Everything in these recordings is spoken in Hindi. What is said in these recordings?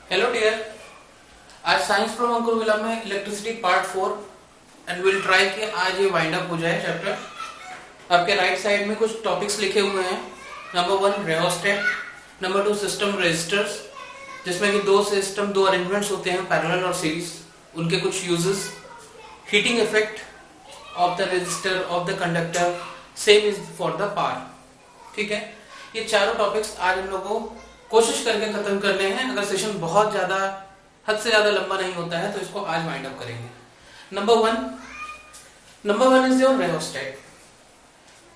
हेलो डियर, आज साइंस फ्रॉम अंकुरविला में electricity part 4 and will try कि आज ये वाइंड अप हो जाए चैप्टर। आपके राइट साइड में कुछ टॉपिक्स लिखे हुए हैं। नंबर 1 रेओस्टेट, नंबर 2 सिस्टम रेजिस्टर्स, जिसमें कि दो अरेंजमेंट्स होते हैं पैरेलल और सीरीज, उनके कुछ uses, heating effect of the resistor of the conductor, same is for the power. ठीक है, ये चारों टॉपिक्स आज हम लोग को कोशिश करके खत्म करने हैं। अगर सेशन बहुत ज्यादा हद से ज्यादा लंबा नहीं होता है तो इसको आज वाइंड अप करेंगे। Number one is your rheostat.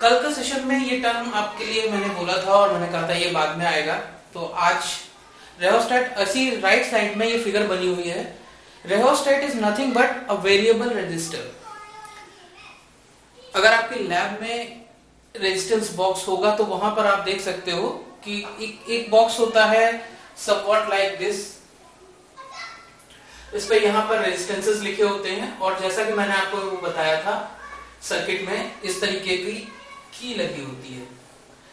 कल का सेशन में ये टर्म आपके लिए मैंने बोला था और मैंने कहा था ये बाद में आएगा, तो आज रेओस्टेट, ऐसी राइट साइड में ये फिगर बनी हुई है। Rheostat is nothing but a variable resistor. अगर आपके लैब में रेजिस्टेंस बॉक्स होगा तो वहां पर आप देख सकते हो कि एक बॉक्स होता है somewhat like this। इस पे यहाँ पर रेजिस्टेंसेस लिखे होते हैं और जैसा कि मैंने आपको वो बताया था सर्किट में इस तरीके की लगी होती है,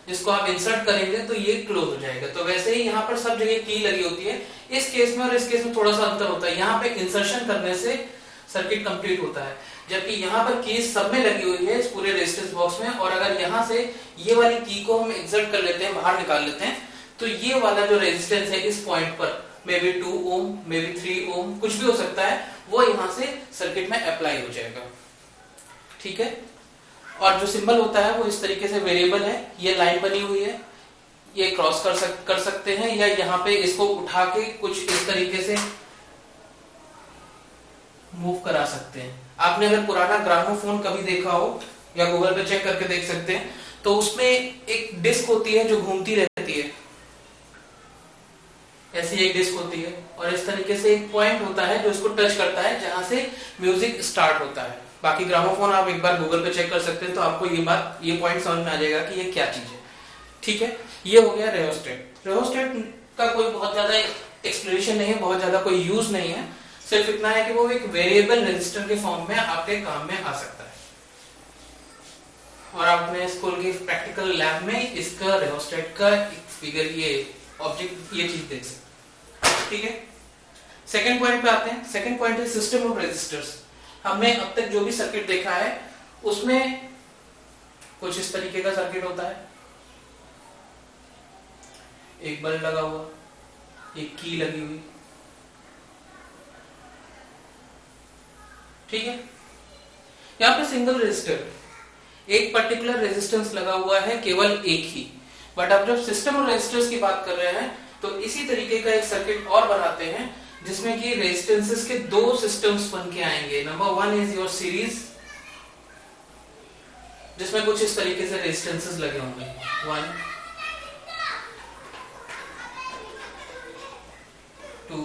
जिसको आप इंसर्ट करेंगे तो ये क्लोज हो जाएगा। तो वैसे ही यहाँ पर सब जगह की लगी होती है। इस केस में और इस केस में थोड़ा सा अंतर होता है। यहाँ पे इंसर्शन करने से सर्किट कंप्लीट होता है, जबकि यहाँ पर की सब में लगी हुई है इस पूरे रेजिस्टेंस बॉक्स में। और अगर यहाँ से ये वाली की को हम एक्सर्ट कर लेते हैं, बाहर निकाल लेते हैं, तो ये वाला जो रेजिस्टेंस है इस पॉइंट पर may be 2 Om, may be 3 ओम, कुछ भी हो सकता है, वो यहाँ से सर्किट में अप्लाई हो जाएगा। ठीक है, और जो सिंबल होता है वो इस तरीके से वेरिएबल है। ये लाइन बनी हुई है, ये क्रॉस कर सकते हैं, या यहाँ पे इसको उठा के कुछ इस तरीके से मूव करा सकते हैं। आपने अगर पुराना ग्रामोफोन कभी देखा हो या गूगल पे चेक करके देख सकते हैं, तो उसमें एक डिस्क होती है जो घूमती रहती है, ऐसी एक डिस्क होती है, और इस तरीके से एक पॉइंट होता है जो इसको टच करता है, जहां से म्यूजिक स्टार्ट होता है। बाकी ग्रामोफोन आप एक बार गूगल पे चेक कर सकते हैं, तो आपको ये पॉइंट समझ में आ जाएगा कि ये क्या चीज है। ठीक है, ये हो गया रेओस्टेट। रेओस्टेट का कोई बहुत ज्यादा एक्सप्लेनेशन नहीं है, बहुत ज्यादा कोई यूज नहीं है, सिर्फ इतना है कि वो एक वेरिएबल रेजिस्टर के फॉर्म में आपके काम में आ सकता है। और आपने स्कूल के प्रैक्टिकल लैब में इसका रेओस्टेट का एक फिगर, ये ऑब्जेक्ट, ये चीज देख सकते हैं। ठीक है, सेकंड पॉइंट पे आते हैं। सेकंड पॉइंट है सिस्टम ऑफ रेजिस्टर्स। हमने अब तक जो भी सर्किट देखा है उसमें कुछ इस तरीके का सर्किट होता है, एक बल्ब लगा हुआ, एक की लगी हुई। ठीक है, यहाँ पे सिंगल रेजिस्टर, एक पर्टिकुलर रेजिस्टेंस लगा हुआ है, केवल एक ही। बट अब जब सिस्टम और रेजिस्टर्स की बात कर रहे हैं तो इसी तरीके का एक सर्किट और बनाते हैं, जिसमें कि रेजिस्टेंसेस के दो सिस्टम्स बन के आएंगे। नंबर 1 इज योर सीरीज, जिसमें कुछ इस तरीके से रेजिस्टेंसेस लगे होंगे, 1 2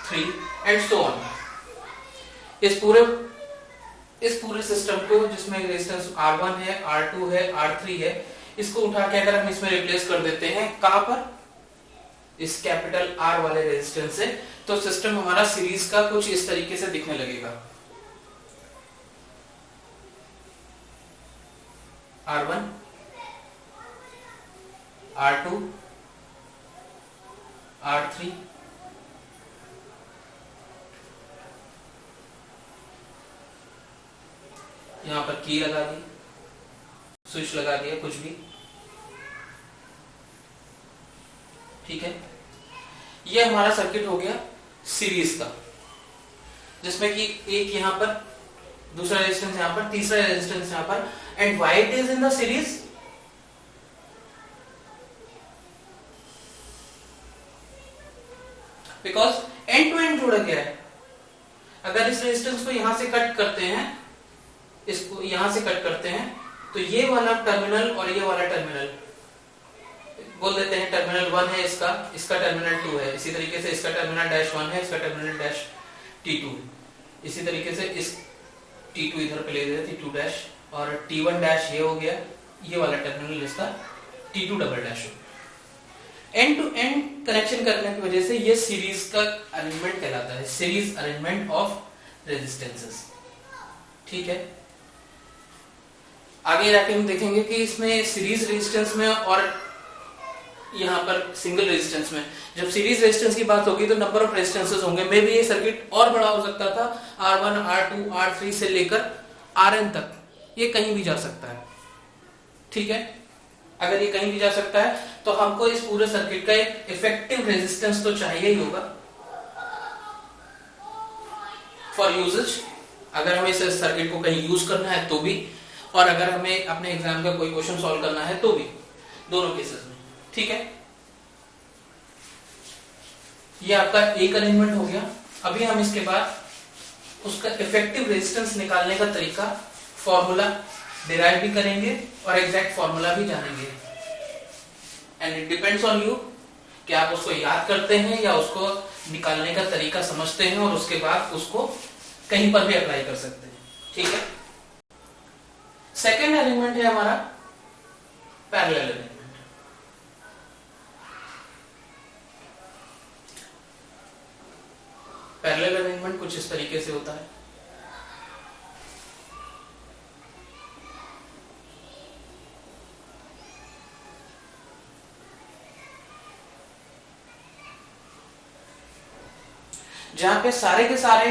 3 एंड सो ऑन। इस पूरे सिस्टम को, जिसमें रेजिस्टेंस R1 है, R2 है, R3 है, इसको उठा के अगर हम इसमें रिप्लेस कर देते हैं, कहां पर, इस कैपिटल R वाले रेजिस्टेंस से, तो सिस्टम हमारा सीरीज का कुछ इस तरीके से दिखने लगेगा। R1 R2 R3 यहां पर की लगा दी, स्विच लगा दिया, कुछ भी। ठीक है, ये हमारा सर्किट हो गया सीरीज का, जिसमें कि एक यहां पर, दूसरा रेजिस्टेंस यहां पर, तीसरा रेजिस्टेंस यहां पर। And why it is in the series, because end to end जुड़ा गया है। अगर इस रेजिस्टेंस को यहां से कट करते हैं, इसको यहां से कट करते हैं, तो ये वाला टर्मिनल और ये वाला टर्मिनल बोल देते हैं टर्मिनल 1 है इसका टर्मिनल 2 है। इसी तरीके से इसका टर्मिनल डैश 1 है, इसका टर्मिनल डैश T2। इसी तरीके से इस T2 इधर पे ले देते T2 डैश, और T1 डैश ये हो गया, ये वाला टर्मिनल इसका T2 डबल डैश हो। एंड टू एंड कनेक्शन करने की वजह से ये सीरीज का अरेंजमेंट कहलाता है, सीरीज अरेंजमेंट ऑफ रेजिस्टेंसेस। ठीक है, आगे जाके हम देखेंगे कि इसमें सीरीज रेजिस्टेंस में और यहाँ पर सिंगल रेजिस्टेंस में। जब सीरीज रेजिस्टेंस की बात होगी तो नंबर ऑफ रेजिस्टेंसेस होंगे। मे बी ये सर्किट और बड़ा हो सकता था, R1, R2, R3 से लेकर Rn तक, ये कहीं भी जा सकता है। ठीक है, अगर ये कहीं भी जा सकता है तो हमको इस पूरे सर्किट का एक इफेक्टिव रेजिस्टेंस तो चाहिए ही होगा फॉर यूजेज, अगर हमें इस सर्किट को कहीं यूज करना है तो भी, और अगर हमें अपने एग्जाम का कोई क्वेश्चन सॉल्व करना है तो भी, दोनों केसेस में। ठीक है, ये आपका एक अरेंजमेंट हो गया। अभी हम इसके बाद उसका इफेक्टिव रेजिस्टेंस निकालने का तरीका, फॉर्मूला डिराइव भी करेंगे और एग्जैक्ट फॉर्मूला भी जानेंगे। And it depends on you कि आप उसको याद करते हैं या उसको निकालने का तरीका समझते हैं और उसके बाद उसको कहीं पर भी अप्लाई कर सकते हैं। ठीक है, सेकेंड अरेंजमेंट है हमारा पैरेलल अरेंजमेंट। पैरेलल अरेंजमेंट कुछ इस तरीके से होता है। जहां पे सारे के सारे,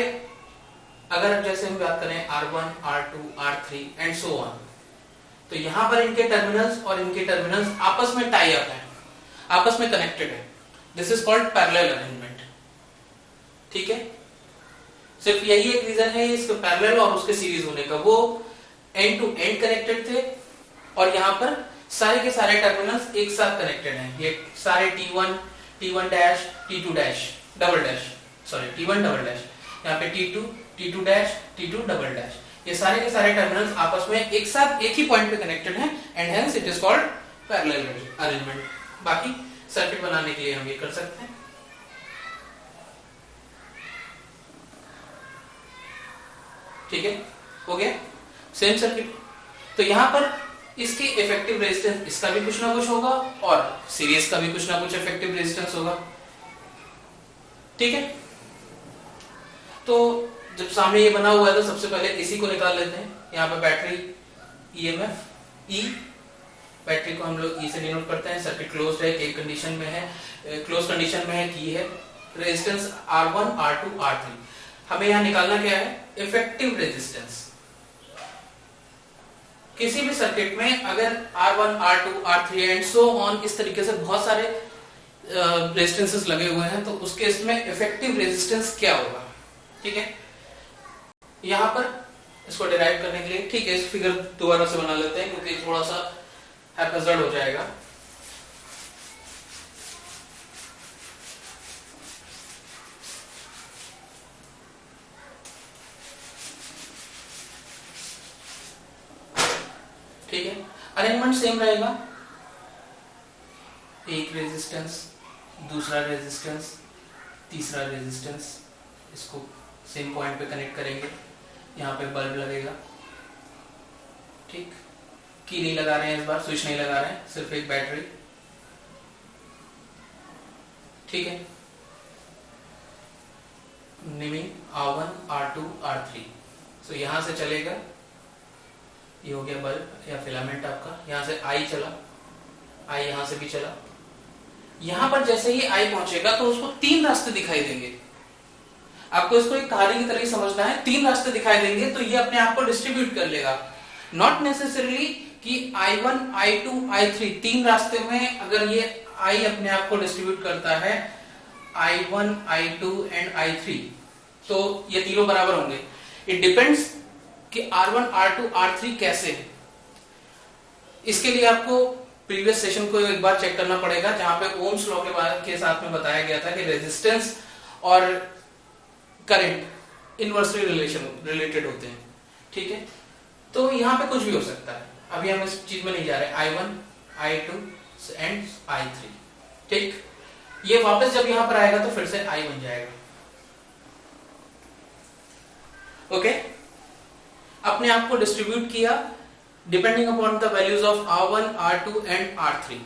अगर जैसे हम बात करें R1, R2, R3 and so on, तो यहां पर इनके टर्मिनल्स और इनके टर्मिनल्स आपस में टाई अप है, आपस में कनेक्टेड है। This is called parallel arrangement. ठीक है, सिर्फ यही एक रीजन है इसके पैरेलल और उसके सीरीज होने का, वो एंड टू एंड कनेक्टेड थे और यहां पर सारे के सारे टर्मिनल्स एक साथ कनेक्टेड हैं। ये सारे T1, T1 dash, T2 dash, double dash, sorry T1 double dash, यहाँ पे T2, T2 dash, T2 double dash, ये सारे के सारे टर्मिनल्स आपस में एक साथ एक ही पॉइंट पे कनेक्टेड हैं and hence it is called parallel arrangement. बाकी सर्किट बनाने के लिए हम ये कर सकते हैं। ठीक है, हो गया सेम सर्किट। तो यहां पर इसकी इफेक्टिव रेजिस्टेंस, इसका भी कुछ ना कुछ होगा और सीरीज का भी कुछ ना कुछ इफेक्टिव रेजिस्टेंस होगा। ठीक है, तो जब सामने ये बना हुआ है तो सबसे पहले इसी को निकाल लेते हैं। यहाँ पे बैटरी EMF E, बैटरी को हम लोग E से डिनोट करते हैं। सर्किट क्लोज्ड है, एक कंडीशन में है, क्लोज कंडीशन में है, की है। रेजिस्टेंस R1, R2, R3, हमें यहाँ निकालना क्या है, इफेक्टिव रेजिस्टेंस। किसी भी सर्किट में अगर R1, R2, R3 and so on इस तरीके से बहुत सारे रेजिस्टेंसेस लगे हुए हैं तो उसके इसमें इफेक्टिव रेजिस्टेंस क्या होगा। ठीक है, यहां पर इसको डिराइव करने के लिए, ठीक है, इस फिगर दोबारा से बना लेते हैं क्योंकि थोड़ा सा हैपहैज़र्ड हो जाएगा। ठीक है, अरेंजमेंट सेम रहेगा, एक रेजिस्टेंस, दूसरा रेजिस्टेंस, तीसरा रेजिस्टेंस, इसको सेम पॉइंट पे कनेक्ट करेंगे। यहाँ पे बल्ब लगेगा। ठीक, की नहीं लगा रहे हैं इस बार, स्विच नहीं लगा रहे हैं, सिर्फ एक बैटरी। ठीक है, नेमिंग R1, R2, R3। सो यहां से चलेगा, ये हो गया बल्ब या फिलामेंट आपका, यहां से I चला, I यहां से भी चला। यहां पर जैसे ही I पहुंचेगा तो उसको तीन रास्ते दिखाई देंगे। आपको इसको एक कहानी की तरह समझना है, तीन रास्ते दिखाई देंगे तो ये अपने आप को डिस्ट्रीब्यूट कर लेगा। नॉट नेसेसरीली कि I1, I2, I3 तीन रास्ते में अगर ये I अपने आप को डिस्ट्रीब्यूट करता है, I1, I2 एंड I3, तो ये तीनों बराबर होंगे। इट डिपेंड्स कि R1, R2, R3 कैसे है। इसके लिए आपको प्रीवियस सेशन को एक बार चेक करना पड़ेगा जहां पे ओम्स लॉ के साथ में बताया गया था कि रेजिस्टेंस और करंट इनवर्सली रिलेटेड होते हैं। ठीक है, तो यहां पे कुछ भी हो सकता है, अभी हम इस चीज में नहीं जा रहे। I1, I2 and I3। ठीक, ये वापस जब यहां पर आएगा तो फिर से I बन जाएगा। ओके, अपने आप को डिस्ट्रीब्यूट किया depending upon the values of R1, R2 and R3।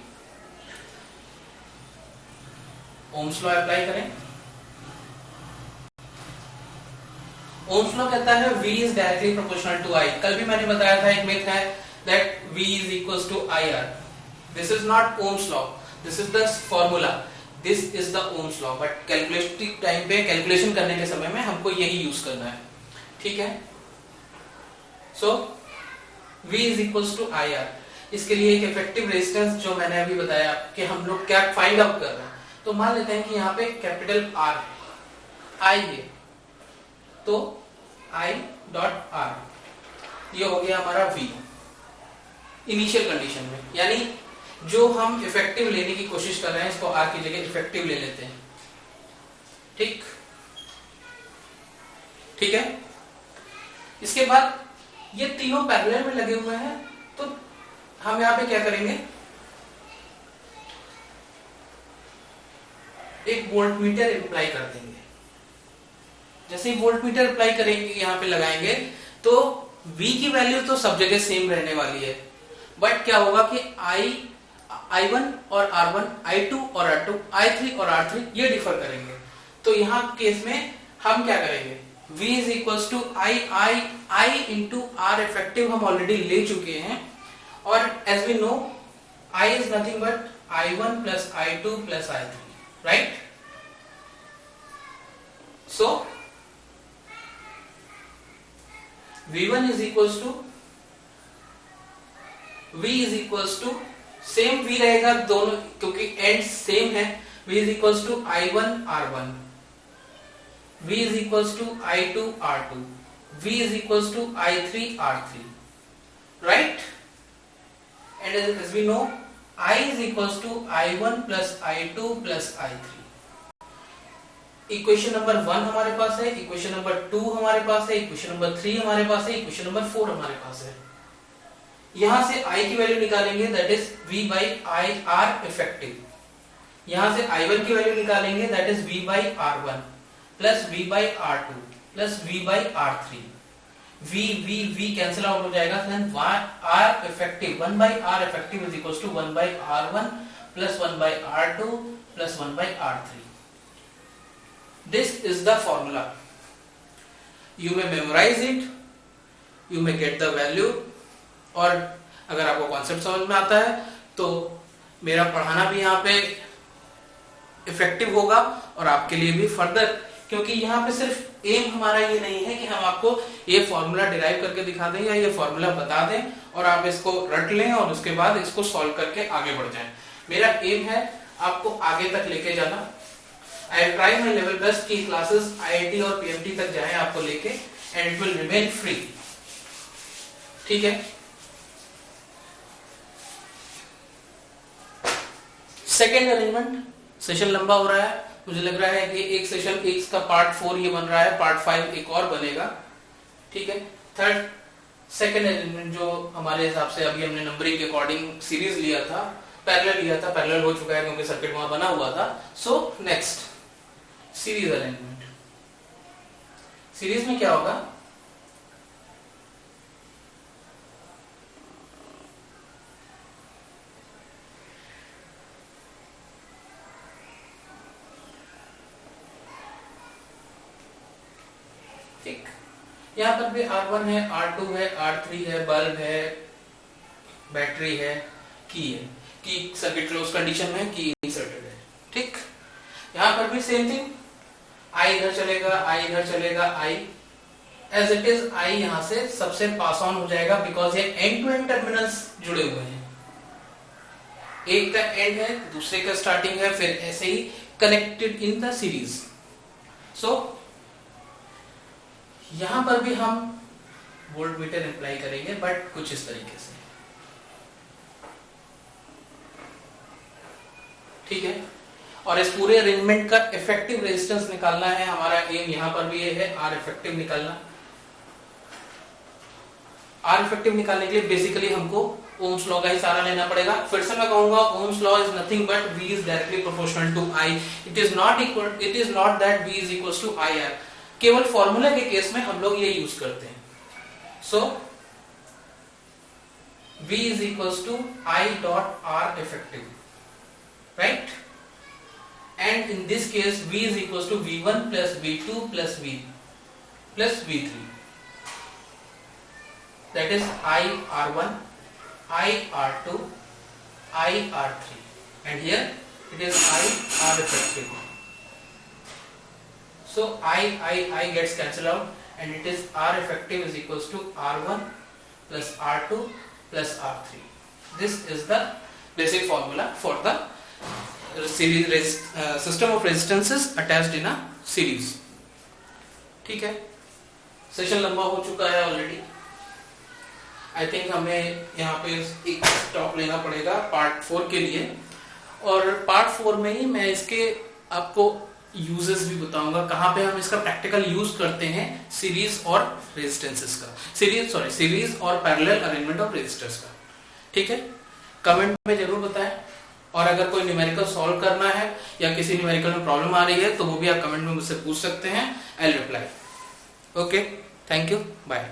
Ohm's law apply करें। ओम्स लॉ कहता है V is directly proportional to I। कल भी मैंने बताया था एक मिथ है that V is equals to IR। This is not Ohm's law। This is the formula, this is the Ohm's law, but calculative time पे कैलकुलेशन करने के समय में हमको यही यूज करना है, ठीक है। So V is equals to I R. इसके लिए एक इफेक्टिव रेजिस्टेंस जो मैंने अभी बताया कि हम लोग क्या फाइंड आउट कर रहे हैं, तो मान लेते हैं कि यहाँ पे कैपिटल R है, I है, तो I डॉट R ये हो गया हमारा V इनिशियल कंडीशन में, यानी जो हम इफेक्टिव लेने की कोशिश कर रहे हैं इसको R की जगह इफेक्टिव ले लेते हैं, ठीक ठीक है। इसके बाद ये तीनों पैरेलल में लगे हुए हैं, तो हम यहां पे क्या करेंगे, एक वोल्टमीटर अप्लाई कर देंगे। जैसे ही वोल्टमीटर अप्लाई करेंगे, यहां पे लगाएंगे, तो V की वैल्यू तो सब जगह सेम रहने वाली है, बट क्या होगा कि I1 और R1, I2 और R2, I3 और R3 ये डिफर करेंगे। तो यहां केस में हम क्या करेंगे, V is equals to I into R effective हम ऑलरेडी ले चुके हैं, और as we know I is nothing but I1 plus I2 plus I3, right. So V1 is equals to V is equals to same V रहेगा दोनों, क्योंकि एंड सेम है। V is equals to I1 R1, V is equals to I2 R2, V is equals to I3 R3, right? And as we know, I is equals to I1 plus I2 plus I3. Equation number 1 हमारे पास है, इक्वेशन नंबर 2 हमारे पास है, इक्वेशन नंबर 3 हमारे पास है, इक्वेशन नंबर 4 हमारे पास है। यहां से I की वैल्यू निकालेंगे, that is V by I R effective. यहां से I1 की वैल्यू निकालेंगे, that is V by R1 plus V by R2 plus V by R3। V cancel out हो जाएगा, then R effective 1 by R effective is equals to 1 by R1 plus 1 by R2 plus 1 by R3। This is the formula, you may memorise it, you may get the value, और अगर आपको कॉन्सेप्ट समझ में आता है तो मेरा पढ़ाना भी यहाँ पे इफेक्टिव होगा और आपके लिए भी फर्दर, क्योंकि यहाँ पे सिर्फ एम हमारा ये नहीं है कि हम आपको ये फॉर्मूला डिराइव करके दिखा दें या ये फॉर्मूला बता दें और आप इसको रट लें और उसके बाद इसको सॉल्व करके आगे बढ़ जाएं। मेरा एम है आपको आगे तक लेके जाना। I try my level best की क्लासेस IIT और PMT तक जाएं आपको लेके, and it will remain free, ठीक है। सेकेंड अरेंजमेंट, सेशन लंबा हो रहा है, मुझे लग रहा है कि एक सेशन एक का पार्ट 4 ये बन रहा है, पार्ट 5 एक और बनेगा, ठीक है। थर्ड सेकेंड एलिमेंट जो हमारे हिसाब से अभी हमने नंबरिंग के अकॉर्डिंग सीरीज लिया था, पैरेलल लिया था, पैरेलल हो चुका है क्योंकि सर्किट वहां बना हुआ था। So next series arrangement. Series में क्या होगा, यहाँ पर भी R1 है, R2 है, R3 है, बल्ब है, बैटरी है, की सर्किट क्लोज कंडीशन में की इंसर्टेड है, ठीक। यहाँ पर भी सेम थिंग, I इधर चलेगा, I इधर चलेगा, I as it is I यहाँ से सबसे पास ऑन हो जाएगा, बिकॉज ये एंड टू एंड टर्मिनल्स जुड़े हुए हैं, एक का एंड है दूसरे का स्टार्टिंग है, फिर ऐसे ही कनेक्टेड इन द सीरीज। सो यहां पर भी हम वोल्टमीटर अप्लाई करेंगे, बट कुछ इस तरीके से, ठीक है। और इस पूरे अरेंजमेंट का इफेक्टिव रेजिस्टेंस निकालना है, हमारा एम यहां पर भी ये है, R इफेक्टिव निकालना। R इफेक्टिव निकालने के लिए बेसिकली हमको ओम्स लॉ का ही सहारा लेना पड़ेगा। फिर से मैं कहूंगा, Ohm's law is nothing but V is directly proportional to I। It is not that V is equals to IR। केवल फॉर्मूला के केस में हम लोग ये यूज करते हैं। So V is equals to I dot R effective, right. And in this case V is equals to V1 plus V2 plus V3, that is I R1, I R2, I R3 and here it is I R effective. So I gets cancelled out and it is R effective is equals to R1 plus R2 plus R3. This is the basic formula for the series system of resistances attached in a series. ठीक है, सेशन लंबा हो चुका है ऑलरेडी. आई थिंक हमें यहाँ पे एक स्टॉप लेना पड़ेगा पार्ट 4 के लिए, और पार्ट 4 में ही मैं इसके आपको यूजेस भी बताऊंगा, कहाँ पे हम इसका प्रैक्टिकल यूज करते हैं सीरीज और रेजिस्टेंसेस का, सीरीज और पैरेलल अरेंजमेंट ऑफ रेजिस्टर्स का. ठीक है, कमेंट में जरूर बताएं, और अगर कोई न्यूमेरिकल सॉल्व करना है या किसी न्यूमेरिकल में प्रॉब्लम आ रही है तो वो भी आप कमेंट में मुझसे पूछ सकते हैं. I will reply. Okay, thank you, bye.